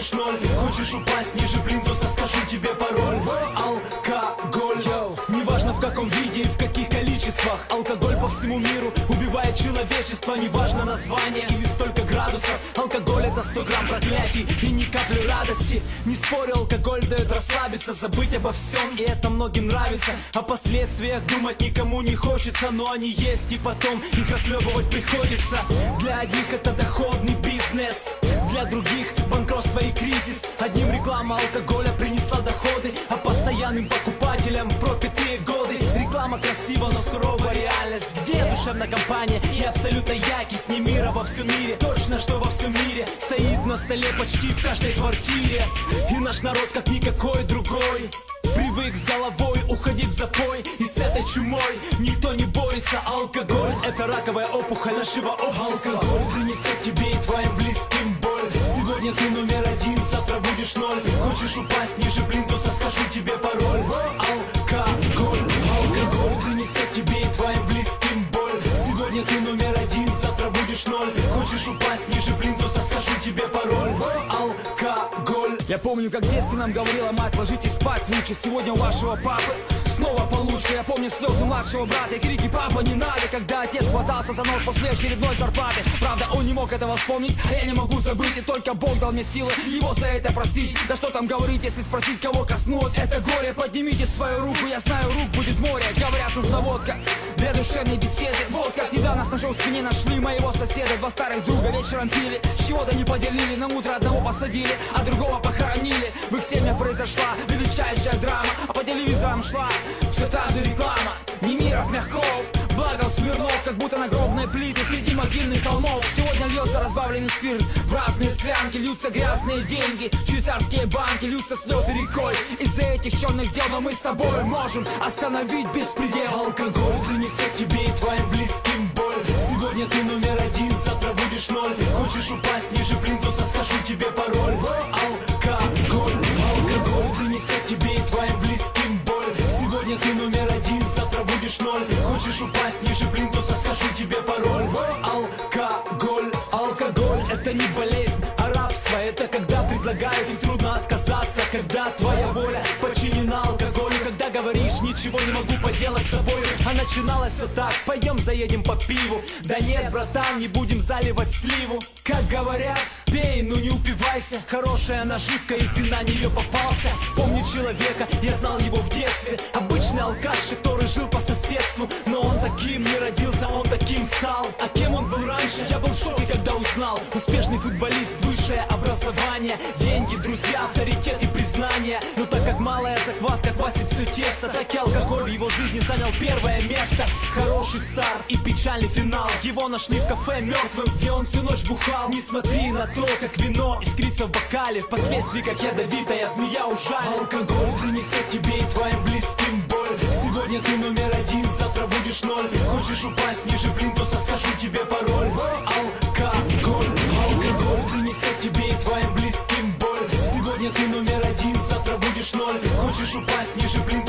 будешь ноль. Хочешь упасть ниже плинтуса, скажу тебе пароль. Алкоголь, неважно в каком виде и в каких количествах. Алкоголь по всему миру убивает человечество. Неважно название или сколько градусов. Алкоголь это 100 грамм проклятий и ни капли радости. Не спорю, алкоголь дает расслабиться, забыть обо всем, и это многим нравится. О последствиях думать никому не хочется, но они есть, и потом их расхлебывать приходится. Для одних это доходный бизнес, для других банкротство и кризис. Одним реклама алкоголя принесла доходы, а постоянным покупателям пропитые годы. Реклама красива, но суровая реальность, где душевная компания и абсолютно якость. Не мира во всем мире, точно что во всем мире стоит на столе почти в каждой квартире. И наш народ как никакой другой привык с головой уходить в запой, и с этой чумой никто не борется. Алкоголь — это раковая опухоль нашего общества. Алкоголь принесет тебе и твоим близким боль. Сегодня ты номер один, завтра будешь ноль. Хочешь упасть ниже плинтуса, скажу тебе пароль. Алкоголь, алкоголь принесет тебе и твоим близким боль. Сегодня ты номер один, завтра будешь ноль. Хочешь упасть ниже плинтуса, скажу тебе пароль. Алкоголь. Я помню, как в детстве нам говорила мать: ложитесь спать лучше, сегодня у вашего папы снова получше. Я помню слезы младшего брата и крики: папа, не надо, когда отец хватался за нож после очередной зарплаты. Правда, он не мог этого вспомнить, а я не могу забыть, и только Бог дал мне силы его за это простить. Да что там говорить, если спросить, кого коснулось это горе. Поднимите свою руку, я знаю, рук будет море. Говорят, нужна водка для душевной беседы. Вот как недавно с ножом в спине нашли моего соседа. Два старых друга вечером пили, с чего-то не поделили. На утро одного посадили, а другого похоронили. В их семьях произошла величайшая драма, а по телевизорам шла все та же реклама. Немиров, Мягков, Благов, Смирнов, как будто нагробные плиты среди могильных холмов. Сегодня льется разбавленный спирт в разные склянки, льются грязные деньги, швейцарские банки, льются слезы рекой. Из-за этих черных дел, но мы с тобой можем остановить беспредел. Алкоголь принесет тебе и твоим близким боль. Сегодня ты номер один, завтра будешь ноль. Хочешь упасть ниже плинтуса, скажу тебе пароль. Алкоголь, алкоголь принесет тебе и твоим близким боль. Сегодня ты номер один, завтра будешь ноль. Хочешь упасть ниже плинтуса, скажу тебе пароль. Алкоголь, алкоголь это не болезнь, а рабство. Это когда предлагают и трудно отказаться, когда твоя воля подчинена алкоголю, когда говоришь: ничего не могу поделать с собой. А начиналось все так: пойдем заедем по пиву. Да нет, братан, не будем заливать сливу. Как говорят, пей, но не упивайся. Хорошая наживка, и ты на нее попался. Помню человека, я знал его в детстве. Обычный алкаш, который жил по соседству. Но он таким не родился, он таким стал. А кем он был раньше? Я был в шоке, когда узнал. Успешный футболист, высшее образование, деньги, друзья, авторитет и признание. Но так как малая закваска квасит все тесто, так и алкоголь в его жизни занял первое место. Хороший старт и печальный финал. Его нашли в кафе мертвым, где он всю ночь бухал. Не смотри на то, как вино искрится в бокале. Впоследствии, как ядовитая змея ужалит. Алкоголь принесет тебе и твоим близким боль. Сегодня ты номер один, завтра будешь ноль. Хочешь упасть ниже плинтуса, скажу тебе пароль. Алкоголь, алкоголь принесет тебе и твоим близким боль. Сегодня ты номер один, завтра будешь ноль. Хочешь упасть ниже плинтуса.